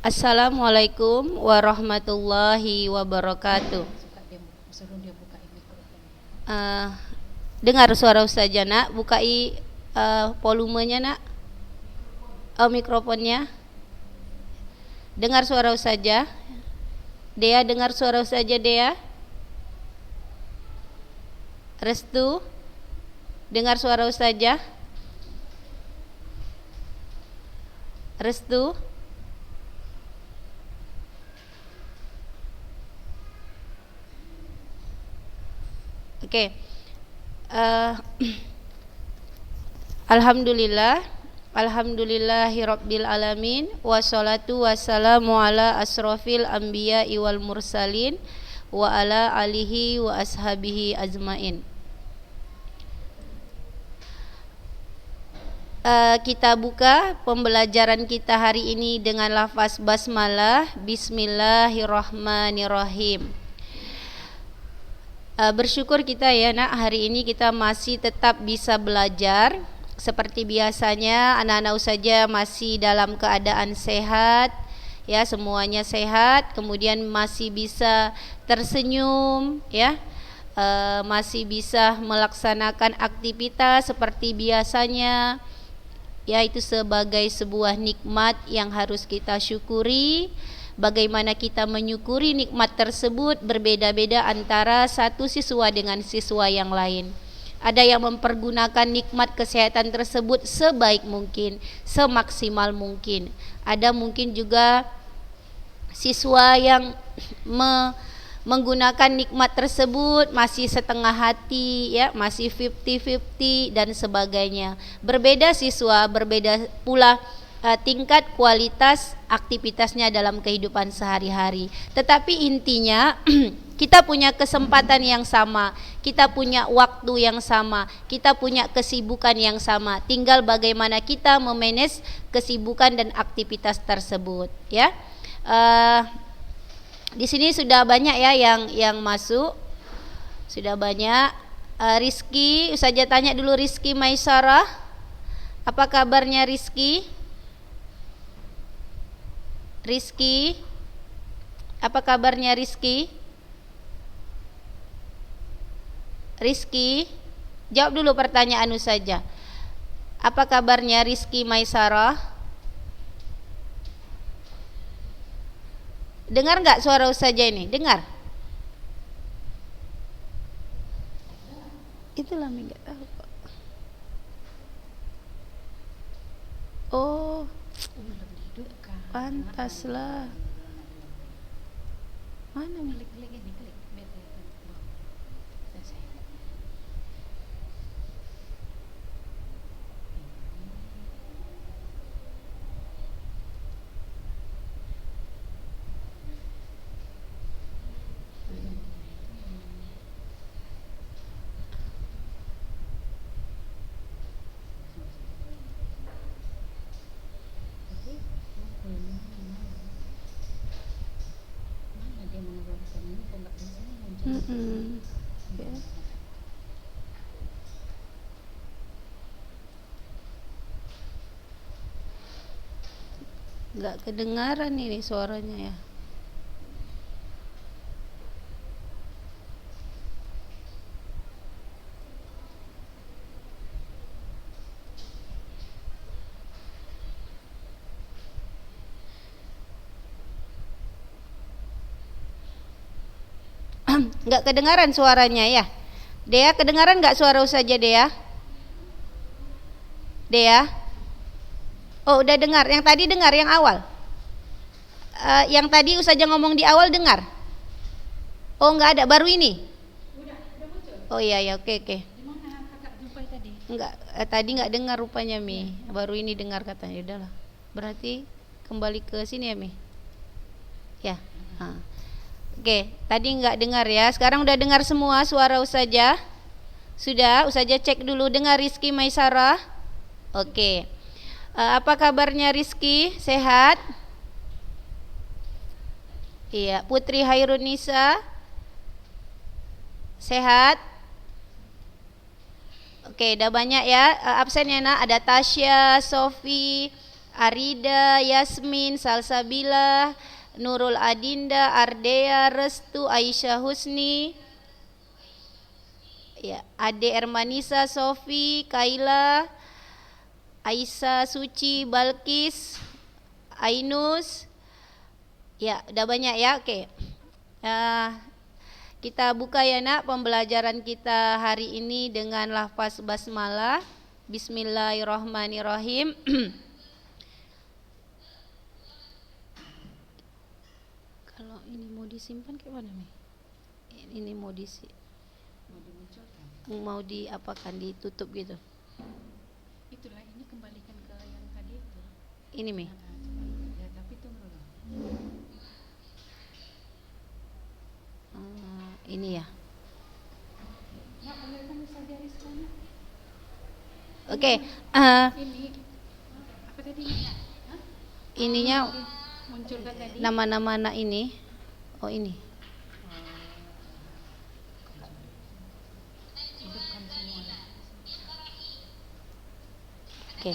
Assalamualaikum warahmatullahi wabarakatuh. Eh, Dengar suara Ustazah nak, bukai volumenya nak, mikrofonnya. Dengar suara Ustazah. Dea, dengar suara Ustazah Dea. Restu, dengar suara Ustazah. Restu. Oke. Alhamdulillahirabbil alamin wassalatu wassalamu ala asrofil anbiya'i wal mursalin wa ala alihi wa ashabihi ajmain. Kita buka pembelajaran kita hari ini dengan lafaz basmalah. Bismillahirrahmanirrahim. Bersyukur kita ya nak, hari ini kita masih tetap bisa belajar. Seperti biasanya anak-anak Ustazah masih dalam keadaan sehat ya, semuanya sehat, kemudian masih bisa tersenyum ya, masih bisa melaksanakan aktivitas seperti biasanya ya. Itu sebagai sebuah nikmat yang harus kita syukuri. Bagaimana kita menyukuri nikmat tersebut berbeda-beda antara satu siswa dengan siswa yang lain. Ada yang mempergunakan nikmat kesehatan tersebut sebaik mungkin, semaksimal mungkin. Ada mungkin juga siswa yang menggunakan nikmat tersebut masih setengah hati ya, masih 50-50 dan sebagainya. Berbeda siswa, berbeda pula tingkat kualitas aktivitasnya dalam kehidupan sehari-hari. Tetapi intinya kita punya kesempatan yang sama, kita punya waktu yang sama, kita punya kesibukan yang sama. Tinggal bagaimana kita memanage kesibukan dan aktivitas tersebut ya. Di sini sudah banyak ya yang masuk. Sudah banyak. Rizky, Ustazah tanya dulu Rizky Maisarah. Apa kabarnya Rizky? Rizky, apa kabarnya Rizky? Rizky, jawab dulu pertanyaan Ustazah. Apa kabarnya Rizky Maisarah? Dengar nggak suara Ustazah ini? Dengar? Itulah nggak tahu. Oh, pantaslah. Mana milik ini? Okay. Nggak kedengaran ini suaranya ya. Nggak kedengaran suaranya ya. Dea, kedengaran nggak suara Ustazah Dea? Dea? Oh, udah dengar. Yang tadi dengar yang awal. Yang tadi Ustazah ngomong di awal dengar? Oh, nggak ada. Baru ini? Udah muncul. Oh iya ya, oke. Gimana kakak jumpai tadi? Enggak, tadi nggak dengar rupanya Mi. Baru ini dengar katanya. Udahlah. Berarti kembali ke sini ya Mi. Ya. Oke, tadi nggak dengar ya. Sekarang udah dengar semua suara Ustazah? Sudah, Ustazah cek dulu. Dengar Rizky Maisarah? Oke. Apa kabarnya Rizky? Sehat? Iya. Putri Hairunisa? Sehat? Oke, udah banyak ya absen ya nak. Ada Tasya, Sofi, Arida, Yasmin, Salsabila, Nurul Adinda, Ardea, Restu, Aisyah Husni, ya, Ade Ermanisa, Sofi, Kaila, Aisyah Suci, Balkis, Ainus. Ya, udah banyak ya. Oke. Kita buka ya nak pembelajaran kita hari ini dengan lafaz basmalah. Bismillahirrahmanirrahim. Kalau ini mau disimpan kayak mana nih? Ini mau mau diapakan, ditutup gitu. Itulah, ini kembalikan ke yang tadi itu. Ini Mi. Ya, tapi tunggu dulu. Ini ya. Ya, kembalikan bisa dari sana. Oke. Ini apa tadi? Hah? Ininya Muncul kan tadi? nama-nama anak ini. Oh ini. Hidupkan semua. Oke.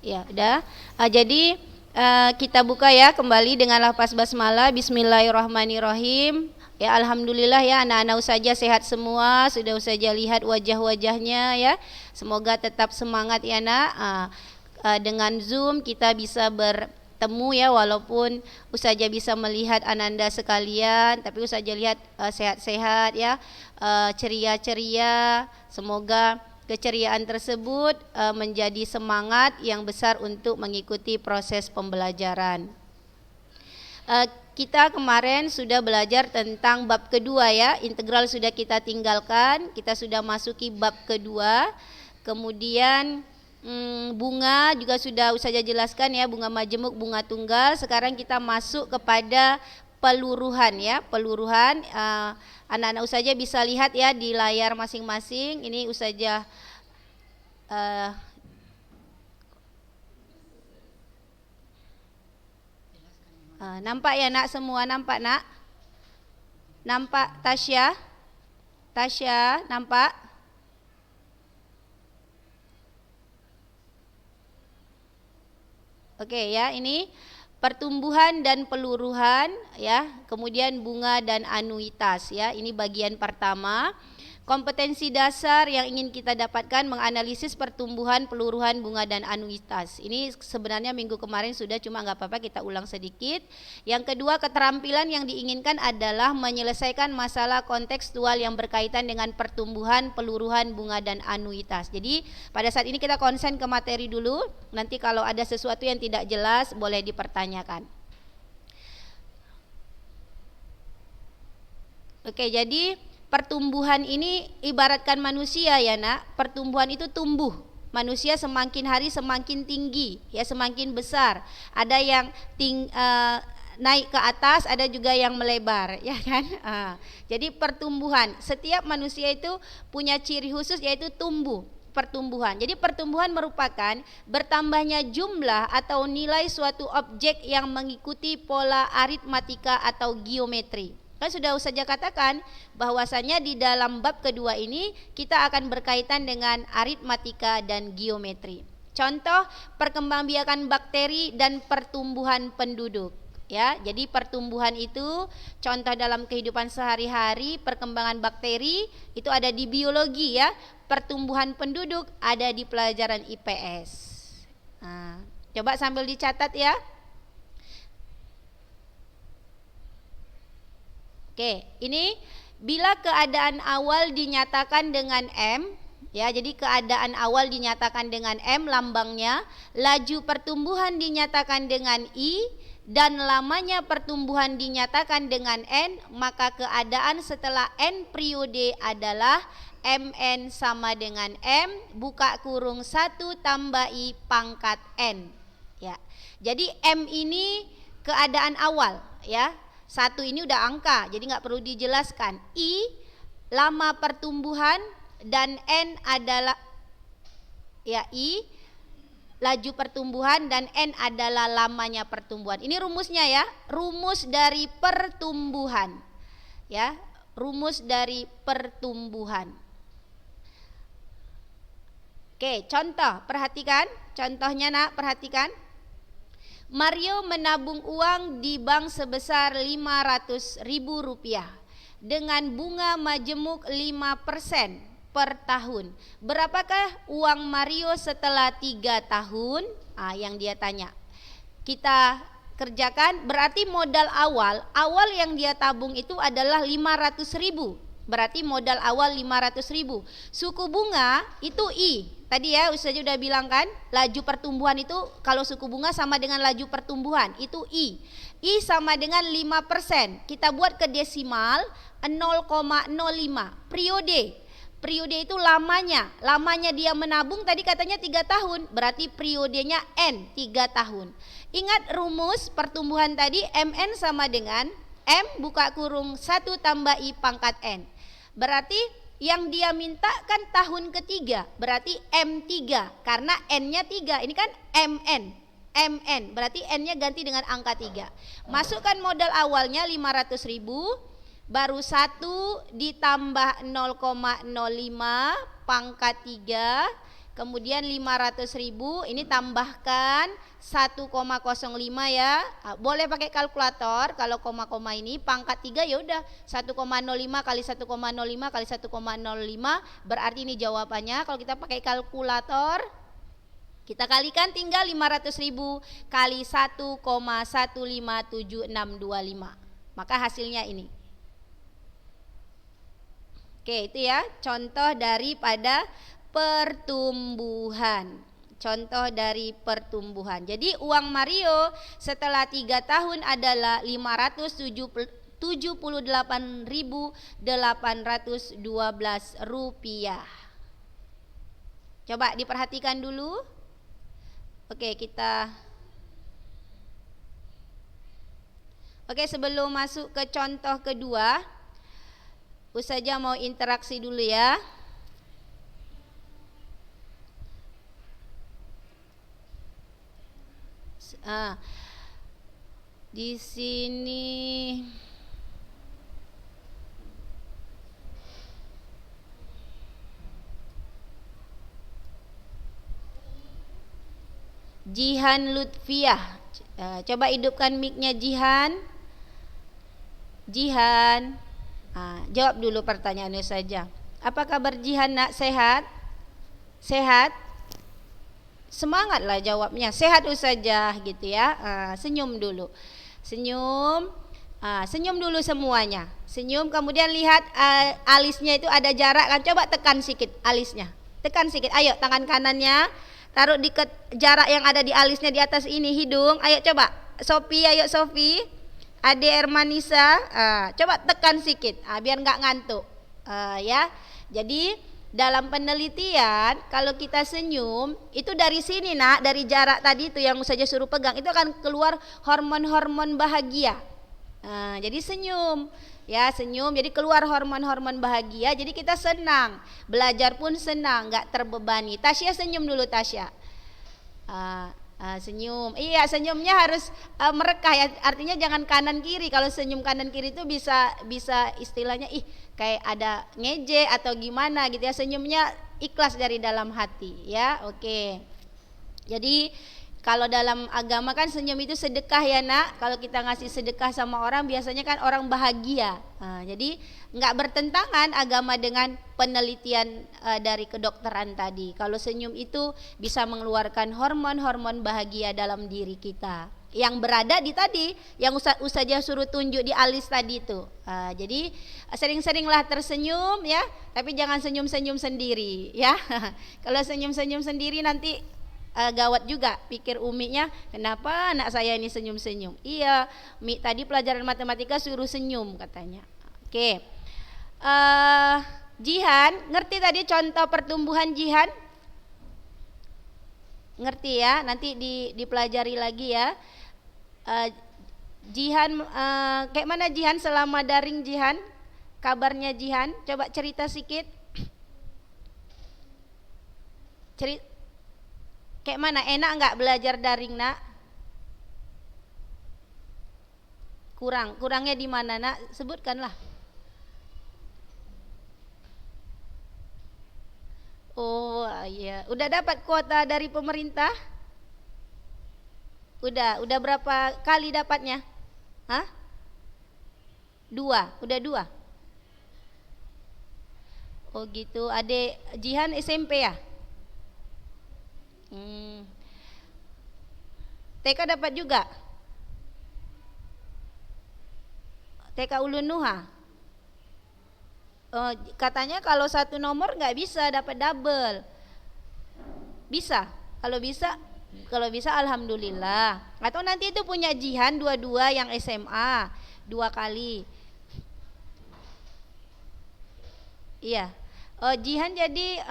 Ya, udah. Jadi kita buka ya kembali dengan lafaz basmalah. Bismillahirrahmanirrahim. Ya, alhamdulillah ya, anak-anak usaja sehat semua. Sudah usaja lihat wajah-wajahnya ya. Semoga tetap semangat ya nak. Dengan Zoom kita bisa bertemu ya, walaupun usaja bisa melihat ananda sekalian, tapi usaja lihat sehat-sehat ya, ceria-ceria. Semoga keceriaan tersebut menjadi semangat yang besar untuk mengikuti proses pembelajaran. Kita kemarin sudah belajar tentang bab kedua ya, integral sudah kita tinggalkan, kita sudah masuki bab kedua. Kemudian bunga juga sudah usaha jelaskan ya, bunga majemuk, bunga tunggal. Sekarang kita masuk kepada peluruhan ya, peluruhan. Anak-anak usaha bisa lihat ya di layar masing-masing. Ini usaha nampak ya nak, semua nampak nak? Nampak Tasya? Tasya nampak? Oke ya, ini pertumbuhan dan peluruhan ya, kemudian bunga dan anuitas ya. Ini bagian pertama. Kompetensi dasar yang ingin kita dapatkan menganalisis pertumbuhan, peluruhan, bunga dan anuitas. Ini sebenarnya minggu kemarin sudah, cuma nggak apa-apa kita ulang sedikit. Yang kedua, keterampilan yang diinginkan adalah menyelesaikan masalah kontekstual yang berkaitan dengan pertumbuhan, peluruhan, bunga dan anuitas. Jadi pada saat ini kita konsen ke materi dulu. Nanti kalau ada sesuatu yang tidak jelas boleh dipertanyakan. Oke, jadi pertumbuhan ini ibaratkan manusia ya nak. Pertumbuhan itu tumbuh. Manusia semakin hari semakin tinggi ya, semakin besar. Ada yang naik ke atas, ada juga yang melebar ya kan. Jadi pertumbuhan, setiap manusia itu punya ciri khusus yaitu tumbuh. Pertumbuhan. Jadi pertumbuhan merupakan bertambahnya jumlah atau nilai suatu objek yang mengikuti pola aritmatika atau geometri. Kan sudah saja katakan bahwasanya di dalam bab kedua ini kita akan berkaitan dengan aritmatika dan geometri. Contoh perkembangbiakan bakteri dan pertumbuhan penduduk. Ya, jadi pertumbuhan itu contoh dalam kehidupan sehari-hari, perkembangan bakteri itu ada di biologi ya. Pertumbuhan penduduk ada di pelajaran IPS. Coba sambil dicatat ya. Oke, ini bila keadaan awal dinyatakan dengan M, ya, jadi keadaan awal dinyatakan dengan M lambangnya, laju pertumbuhan dinyatakan dengan I, dan lamanya pertumbuhan dinyatakan dengan N, maka keadaan setelah N periode adalah MN sama dengan M, buka kurung 1 tambah I pangkat N. Ya, jadi M ini keadaan awal ya. 1 ini udah angka, jadi nggak perlu dijelaskan. I lama pertumbuhan dan N adalah ya I laju pertumbuhan dan N adalah lamanya pertumbuhan. Ini rumusnya ya, rumus dari pertumbuhan. Ya, rumus dari pertumbuhan. Oke, contoh, perhatikan. Contohnya nak, perhatikan. Mario menabung uang di bank sebesar Rp500.000 dengan bunga majemuk 5% per tahun. Berapakah uang Mario setelah 3 tahun? Yang dia tanya. Kita kerjakan, berarti modal awal yang dia tabung itu adalah 500.000. Berarti modal awal 500.000. Suku bunga itu I. Tadi ya Ustaz udah bilang kan, laju pertumbuhan itu kalau suku bunga sama dengan laju pertumbuhan itu I. I sama dengan 5%. Kita buat ke desimal 0,05. Periode itu lamanya. Lamanya dia menabung tadi katanya 3 tahun. Berarti periodenya N, 3 tahun. Ingat rumus pertumbuhan tadi, MN sama dengan M buka kurung 1 tambah I pangkat N. Berarti yang dia minta kan tahun ketiga, berarti M3 karena N-nya 3. Ini kan MN berarti N-nya ganti dengan angka 3. Masukkan modal awalnya 500.000, baru 1 ditambah 0,05 pangkat 3, kemudian 500.000 ini tambahkan 1,05 ya. Boleh pakai kalkulator. Kalau koma-koma ini pangkat 3 ya udah 1,05 kali 1,05 kali 1,05 berarti ini jawabannya. Kalau kita pakai kalkulator kita kalikan tinggal 500.000 kali 1,157625. Maka hasilnya ini. Oke, itu ya contoh daripada pertumbuhan. Contoh dari pertumbuhan. Jadi uang Mario setelah 3 tahun adalah 578.812 rupiah. Coba diperhatikan dulu. Oke, sebelum masuk ke contoh kedua, Ustazah mau interaksi dulu ya. Di sini Jihan Lutfiah. Coba hidupkan mic-nya Jihan. Jawab dulu pertanyaannya saja. Apa kabar Jihan nak? Sehat? Sehat? Semangatlah jawabnya. Sehat Ustazah gitu ya. Senyum dulu. Senyum dulu semuanya. Senyum, kemudian lihat alisnya itu ada jarak kan. Coba tekan sedikit alisnya. Tekan sedikit. Ayo tangan kanannya taruh di jarak yang ada di alisnya di atas ini hidung. Ayo coba. Sofi, ayo Sofi. Ade Ermanisa. Coba tekan sedikit. Biar nggak ngantuk. Ya. Jadi dalam penelitian kalau kita senyum itu dari sini nak, dari jarak tadi itu yang saja suruh pegang itu akan keluar hormon-hormon bahagia. Jadi senyum ya, senyum jadi keluar hormon-hormon bahagia, jadi kita senang, belajar pun senang, nggak terbebani. Tasya senyum dulu Tasya. Senyum, iya senyumnya harus merekah ya, artinya jangan kanan kiri. Kalau senyum kanan kiri itu bisa istilahnya kayak ada ngeje atau gimana gitu ya. Senyumnya ikhlas dari dalam hati ya. Oke. Jadi kalau dalam agama kan senyum itu sedekah ya nak. Kalau kita ngasih sedekah sama orang biasanya kan orang bahagia. Jadi nggak bertentangan agama dengan penelitian dari kedokteran tadi. Kalau senyum itu bisa mengeluarkan hormon-hormon bahagia dalam diri kita yang berada di tadi yang Ustazah suruh tunjuk di alis tadi itu. Jadi sering-seringlah tersenyum ya, tapi jangan senyum-senyum sendiri ya. Kalau senyum-senyum sendiri nanti gawat juga, pikir Umi-nya, kenapa anak saya ini senyum-senyum. Iya, Mi tadi pelajaran matematika suruh senyum katanya. Oke. Jihan, ngerti tadi contoh pertumbuhan Jihan? Ngerti ya, nanti dipelajari lagi ya. Jihan, kayak mana Jihan selama daring Jihan? Kabarnya Jihan, coba cerita sedikit. Kayak mana, enak nggak belajar daring nak? Kurangnya di mana nak? Sebutkanlah. Oh iya, udah dapat kuota dari pemerintah? Udah berapa kali dapatnya? Hah? Dua, udah dua. Oh gitu, adik Jihan SMP ya? Hmm. TK dapat juga? TK Ulun Nuha? Oh, katanya kalau satu nomor nggak bisa dapat double. Bisa? Kalau bisa, kalau bisa alhamdulillah. Atau nanti itu punya Jihan dua-dua yang SMA dua kali. Iya. Oh, Jihan jadi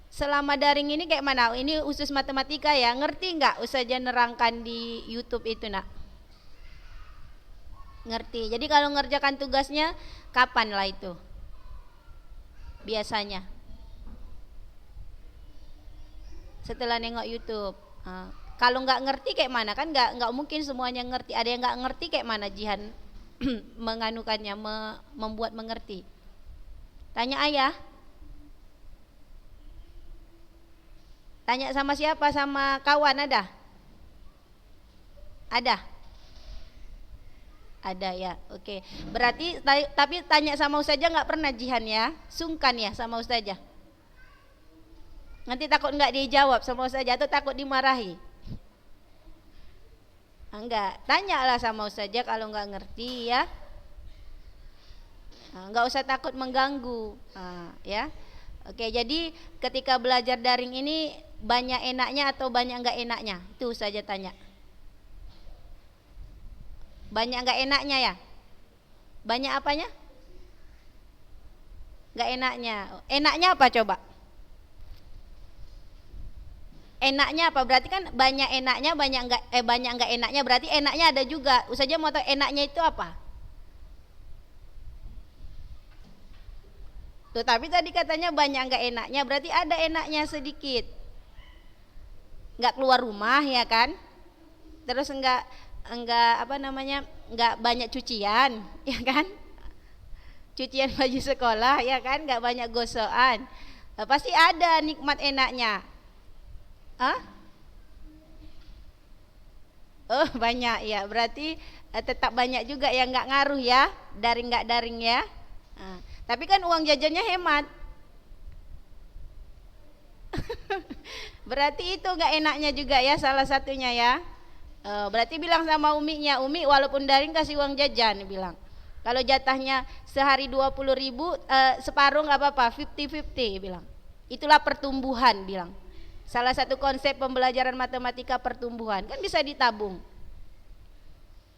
selama daring ini kayak mana? Ini khusus matematika ya. Ngerti nggak Ustazah nerangkan di YouTube itu, Nak? Ngerti. Jadi kalau ngerjakan tugasnya kapan lah itu? Biasanya setelah nengok YouTube. Kalau nggak ngerti kayak mana, kan nggak mungkin semuanya ngerti. Ada yang nggak ngerti kayak mana Jihan menganukannya, membuat mengerti. Tanya ayah. Tanya sama siapa? Sama kawan ada? Ada. Ada ya. Oke. Berarti tapi tanya sama Ustazah nggak pernah Jihan ya? Sungkan ya sama Ustazah. Nanti takut nggak dijawab sama Ustazah atau takut dimarahi? Enggak, tanyalah sama Ustazah kalau nggak ngerti ya. Nggak usah takut mengganggu, ya. Oke, jadi ketika belajar daring ini banyak enaknya atau banyak nggak enaknya? Itu saja tanya. Banyak nggak enaknya ya? Banyak apanya? Nggak enaknya. Enaknya apa coba? Enaknya apa? Berarti kan banyak enaknya, banyak nggak enaknya. Berarti enaknya ada juga. Ustazah mau tahu enaknya itu apa? Tuh, tapi tadi katanya banyak nggak enaknya, berarti ada enaknya sedikit. Nggak keluar rumah ya kan? Terus enggak apa namanya? Nggak banyak cucian, ya kan? Cucian baju sekolah ya kan? Nggak banyak gosokan. Pasti ada nikmat enaknya. Hah? Oh banyak ya, berarti tetap banyak juga yang nggak ngaruh ya, daring nggak daring ya. Tapi kan uang jajannya hemat. Berarti itu nggak enaknya juga ya, salah satunya ya. Berarti bilang sama uminya, Umi walaupun daring kasih uang jajan, bilang. Kalau jatahnya sehari 20.000, separuh nggak apa-apa, 50-50 bilang. Itulah pertumbuhan, bilang. Salah satu konsep pembelajaran matematika pertumbuhan, kan bisa ditabung.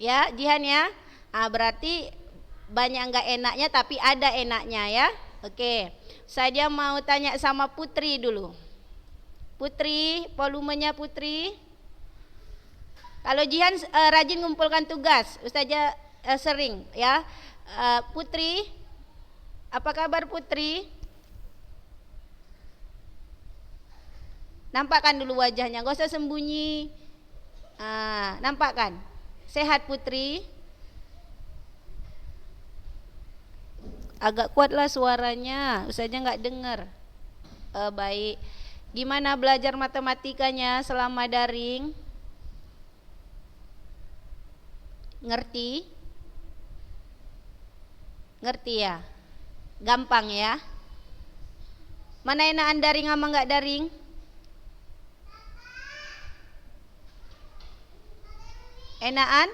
Ya, Jihan ya. Berarti banyak nggak enaknya tapi ada enaknya ya. Oke, saya mau tanya sama Putri dulu. Putri, volumenya Putri. Kalau Jihan rajin ngumpulkan tugas, Ustazah sering ya. Putri, apa kabar Putri? Nampakkan dulu wajahnya, gak usah sembunyi. Nampakkan. Sehat Putri? Agak kuatlah suaranya, Ustazah nggak dengar. Baik. Gimana belajar matematikanya selama daring? Ngerti? Ngerti ya? Gampang ya? Mana enakan daring sama nggak daring? Enakan?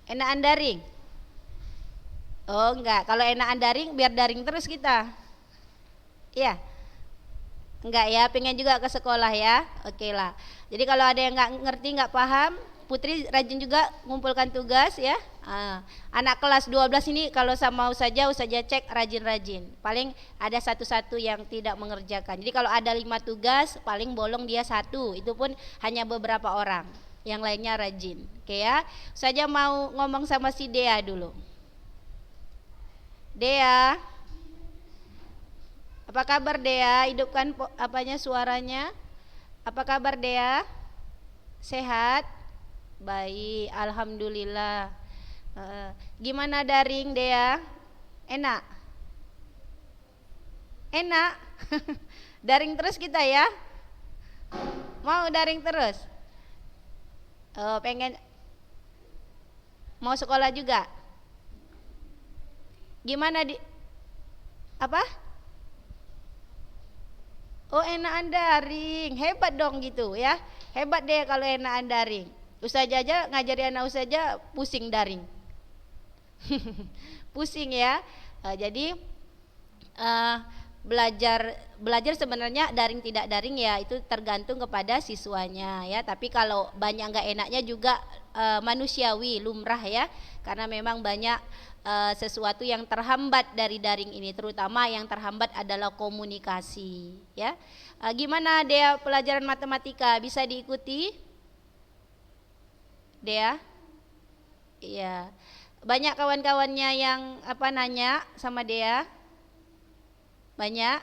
Enakan daring? Oh enggak, kalau enakan daring biar daring terus kita. Iya. Enggak ya, pengen juga ke sekolah ya. Oke lah. Jadi kalau ada yang nggak ngerti, nggak paham, Putri rajin juga ngumpulkan tugas ya. Anak kelas 12 ini kalau sama Ustazah cek rajin-rajin. Paling ada satu-satu yang tidak mengerjakan. Jadi kalau ada 5 tugas, paling bolong dia 1. Itu pun hanya beberapa orang. Yang lainnya rajin. Oke ya. Ustazah mau ngomong sama si Dea dulu. Dea, apa kabar Dea? Hidupkan suaranya. Apa kabar Dea? Sehat? Baik, alhamdulillah. Gimana daring Dea? Enak? Enak. Daring terus kita ya. Mau daring terus? Pengen mau sekolah juga? Gimana di apa? Oh, enakan daring. Hebat dong gitu ya. Hebat deh kalau enakan daring. Ustazah aja ngajari anak ustazah pusing daring. Pusing ya. Jadi belajar sebenarnya daring tidak daring ya itu tergantung kepada siswanya ya, tapi kalau banyak nggak enaknya juga manusiawi, lumrah ya, karena memang banyak sesuatu yang terhambat dari daring ini, terutama yang terhambat adalah komunikasi ya. Gimana Dea pelajaran matematika, bisa diikuti Dea? Iya, banyak kawan-kawannya yang nanya sama Dea. Banyak.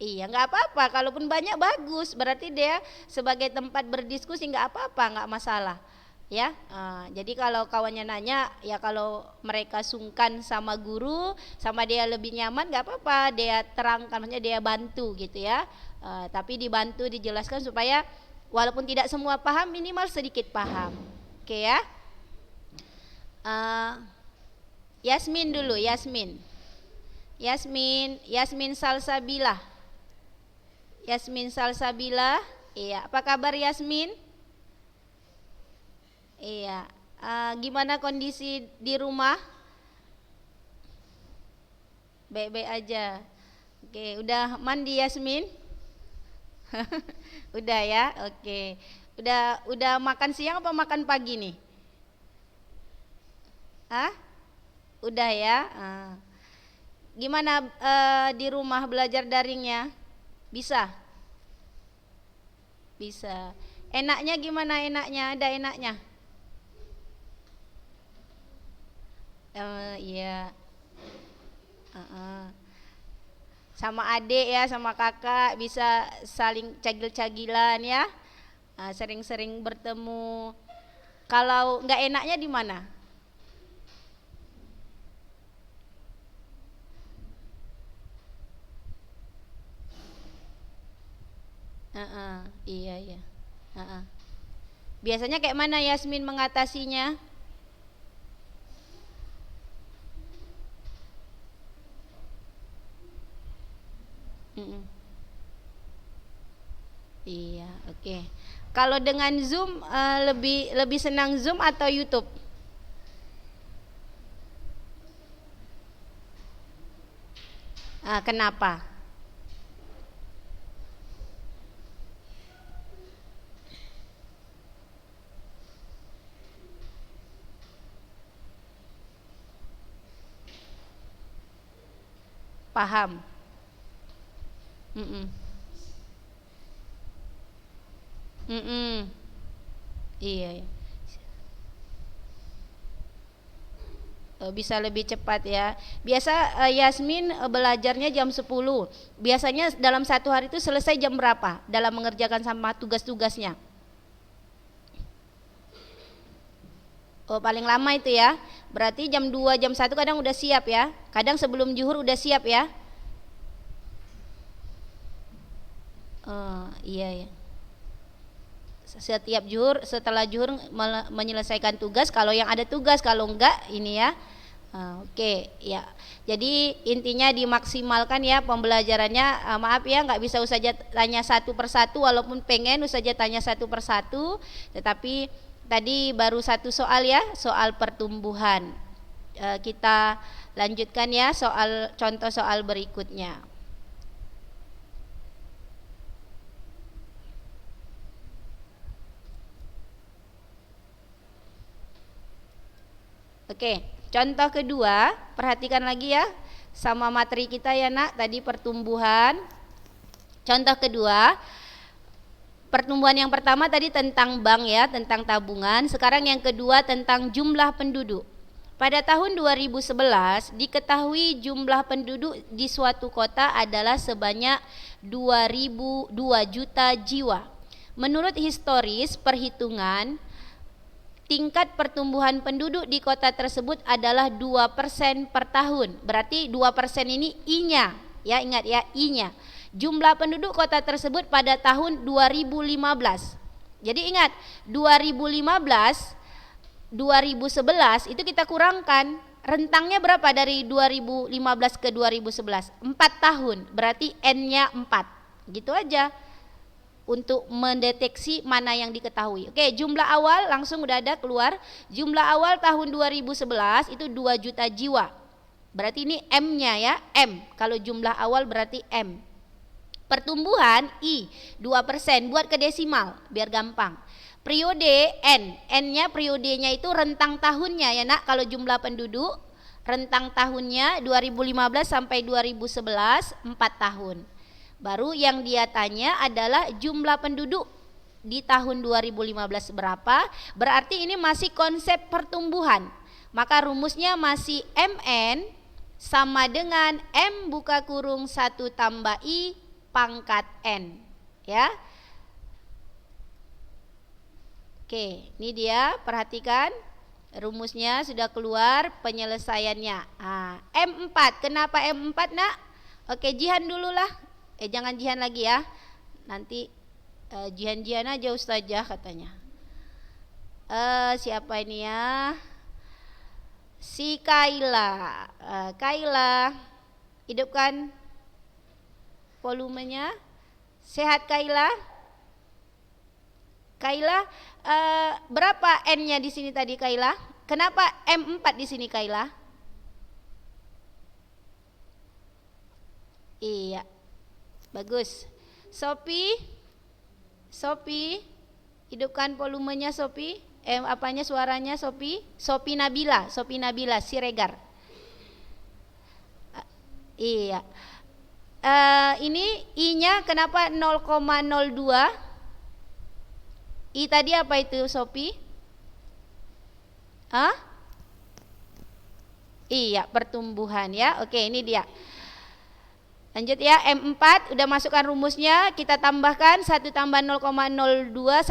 Iya, nggak apa-apa. Kalaupun banyak bagus, berarti dia sebagai tempat berdiskusi nggak apa-apa, nggak masalah. Ya, jadi kalau kawannya nanya, ya kalau mereka sungkan sama guru, sama dia lebih nyaman, nggak apa-apa. Dia terangkan, maksudnya dia bantu gitu ya. Tapi dibantu, dijelaskan supaya walaupun tidak semua paham, minimal sedikit paham. Oke ya. Yasmin dulu, Yasmin Salsabila. Yasmin Salsabila, iya. Apa kabar Yasmin? Iya. Gimana kondisi di rumah? Baik-baik aja. Oke, udah mandi Yasmin? Udah ya, oke. Udah makan siang apa makan pagi nih? Udah ya. Gimana di rumah belajar daringnya? Bisa? Bisa. Enaknya gimana enaknya? Ada enaknya? Iya. Sama adik ya, sama kakak bisa saling cagil-cagilan ya. Sering-sering bertemu. Kalau nggak enaknya di mana? Iya iya. Biasanya kayak mana Yasmin mengatasinya? Iya, oke. Kalau dengan Zoom lebih senang Zoom atau YouTube? Kenapa? Paham? Mm-mm. Mm-mm. Iya, iya. Bisa lebih cepat ya. Biasa Yasmin belajarnya jam 10. Biasanya dalam satu hari itu selesai jam berapa dalam mengerjakan sama tugas-tugasnya? Oh, paling lama itu ya. Berarti jam 2, jam 1 kadang udah siap ya. Kadang sebelum zuhur udah siap ya. Iya ya. Setiap zuhur, setelah zuhur menyelesaikan tugas, kalau yang ada tugas, kalau enggak ini ya. Oke, ya. Jadi intinya dimaksimalkan ya pembelajarannya. Maaf ya, nggak bisa Ustazah tanya satu persatu, walaupun pengen Ustazah tanya satu persatu, tetapi tadi baru satu soal ya, soal pertumbuhan. Kita lanjutkan ya contoh soal berikutnya. Oke, contoh kedua, perhatikan lagi ya sama materi kita ya nak, tadi pertumbuhan. Contoh kedua, pertumbuhan yang pertama tadi tentang bank ya, tentang tabungan. Sekarang yang kedua tentang jumlah penduduk. Pada tahun 2011 diketahui jumlah penduduk di suatu kota adalah sebanyak 2 juta jiwa. Menurut historis perhitungan, tingkat pertumbuhan penduduk di kota tersebut adalah 2% per tahun. Berarti 2% ini I-nya, ya ingat ya, I-nya. Jumlah penduduk kota tersebut pada tahun 2015. Jadi ingat, 2015 2011 itu kita kurangkan, rentangnya berapa dari 2015 ke 2011? 4 tahun, berarti N-nya 4. Gitu aja untuk mendeteksi mana yang diketahui. Oke, jumlah awal langsung udah ada keluar. Jumlah awal tahun 2011 itu 2 juta jiwa. Berarti ini M-nya ya, M. Kalau jumlah awal berarti M. Pertumbuhan I 2%, buat ke desimal biar gampang. Periode N, N-nya periodenya itu rentang tahunnya ya nak. Kalau jumlah penduduk rentang tahunnya 2015 sampai 2011 4 tahun. Baru yang dia tanya adalah jumlah penduduk di tahun 2015 berapa. Berarti ini masih konsep pertumbuhan. Maka rumusnya masih MN sama dengan M buka kurung 1 tambah I pangkat N ya. Oke, ini dia, perhatikan rumusnya sudah keluar, penyelesaiannya. M4, kenapa M4 nak? Oke, jihan dulu lah. Jangan jihan lagi ya. Nanti jihan-jihan aja ustazah katanya. Siapa ini ya? Si Kaila. Kaila, hidupkan volumenya. Sehat Kaila? Kaila, berapa N-nya di sini tadi Kaila? Kenapa M4 di sini Kaila? Iya. Bagus. Sopi, hidupkan volumenya Sopi. Apanya suaranya Sopi? Sopi Nabila Siregar. Iya. Ini I-nya kenapa 0,02? I tadi apa itu Sopi? Iya, pertumbuhan ya. Oke, ini dia. Lanjut ya, M4 udah masukkan rumusnya, kita tambahkan 1 tambah 0,02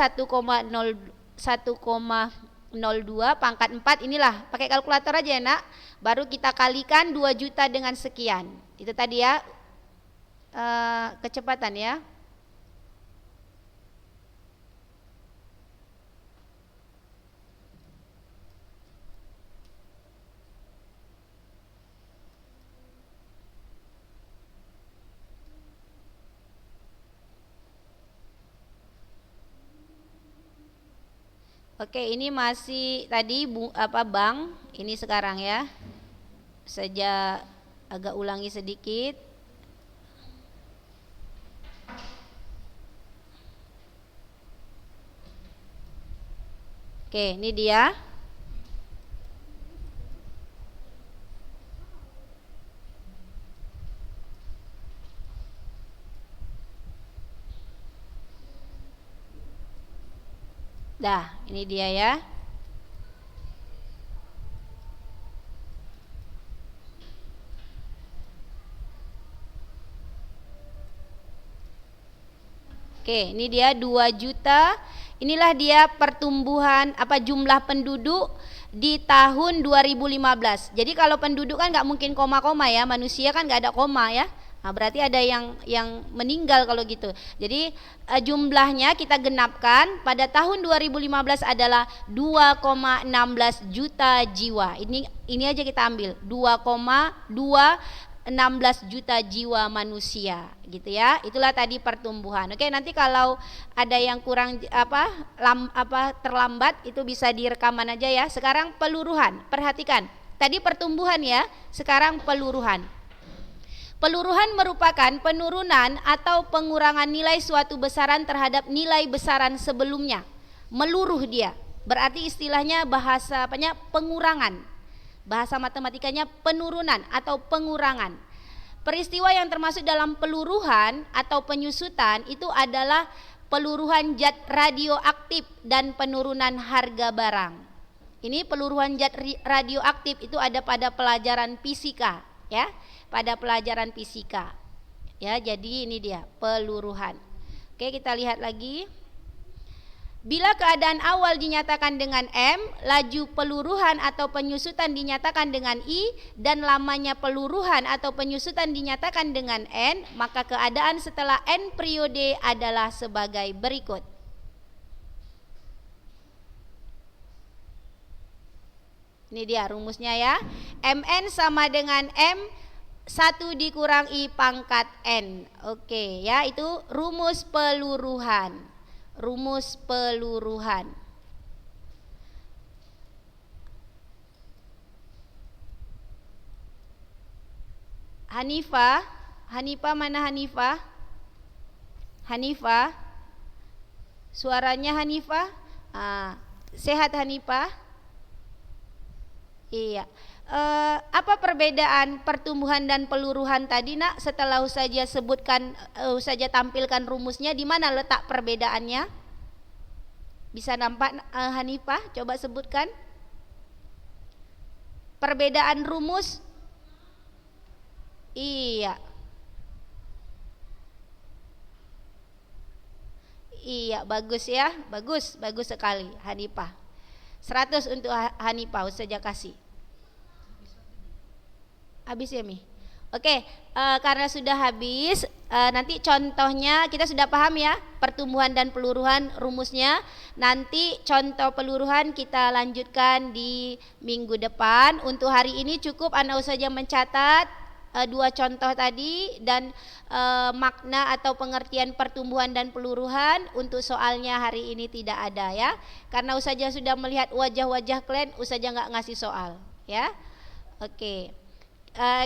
1,02 pangkat 4, inilah pakai kalkulator aja ya nak. Baru kita kalikan 2 juta dengan sekian. Itu tadi ya, kecepatan ya. Oke, ini masih tadi Bang, ini sekarang ya. Saja agak ulangi sedikit. Oke, ini dia. Dah, ini dia ya. Oke, ini dia 2 juta. Inilah dia pertumbuhan jumlah penduduk di tahun 2015. Jadi kalau penduduk kan nggak mungkin koma-koma ya, manusia kan nggak ada koma ya. Nah, berarti ada yang meninggal kalau gitu. Jadi jumlahnya kita genapkan pada tahun 2015 adalah 2,16 juta jiwa. Ini aja kita ambil 2,216 juta jiwa manusia gitu ya. Itulah tadi pertumbuhan. Oke, nanti kalau ada yang kurang terlambat itu bisa direkaman aja ya. Sekarang peluruhan. Perhatikan. Tadi pertumbuhan ya, sekarang peluruhan. Peluruhan merupakan penurunan atau pengurangan nilai suatu besaran terhadap nilai besaran sebelumnya. Meluruh dia. Berarti istilahnya pengurangan. Bahasa matematikanya penurunan atau pengurangan. Peristiwa yang termasuk dalam peluruhan atau penyusutan itu adalah peluruhan zat radioaktif dan penurunan harga barang. Ini peluruhan zat radioaktif itu ada pada pelajaran fisika ya. Pada pelajaran fisika ya, jadi ini dia peluruhan. Oke, kita lihat lagi. Bila keadaan awal dinyatakan dengan M, laju peluruhan atau penyusutan dinyatakan dengan I, dan lamanya peluruhan atau penyusutan dinyatakan dengan N, maka keadaan setelah N periode adalah sebagai berikut. Ini dia rumusnya ya. Mn sama dengan M 1 dikurang I pangkat N. Oke ya, itu rumus peluruhan. Rumus peluruhan. Hanifah, Hanifah mana Hanifah? Hanifah, suaranya Hanifah. Sehat Hanifah? Iya. Apa perbedaan pertumbuhan dan peluruhan tadi nak? Setelah Ustazah sebutkan, Ustazah tampilkan rumusnya, di mana letak perbedaannya? Bisa nampak Hanifah? Coba sebutkan perbedaan rumus. Iya. Iya, bagus ya. Bagus sekali Hanifah. 100 untuk Hanifah, Ustazah kasih. Habis ya Mi? Oke, karena sudah habis, nanti contohnya kita sudah paham ya, pertumbuhan dan peluruhan rumusnya. Nanti contoh peluruhan kita lanjutkan di minggu depan. Untuk hari ini cukup Anda saja mencatat 2 contoh tadi, dan makna atau pengertian pertumbuhan dan peluruhan. Untuk soalnya hari ini tidak ada ya, karena Ustazah sudah melihat wajah-wajah kalian, Ustazah nggak ngasih soal ya. Oke.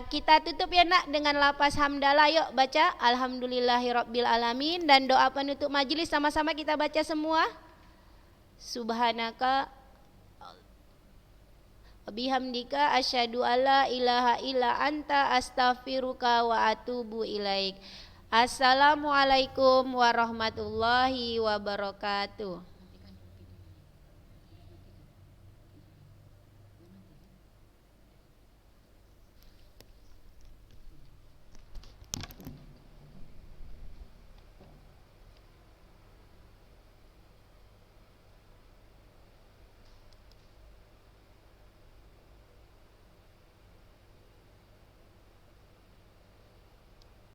Kita tutup ya nak dengan lafaz hamdalah. Yuk baca alhamdulillahirabbil alamin, dan doa penutup majelis sama-sama kita baca semua. Subhanaka bihamdika asyhadu alla ilaha illa anta astaghfiruka wa atubu ilaik. Assalamualaikum warahmatullahi wabarakatuh.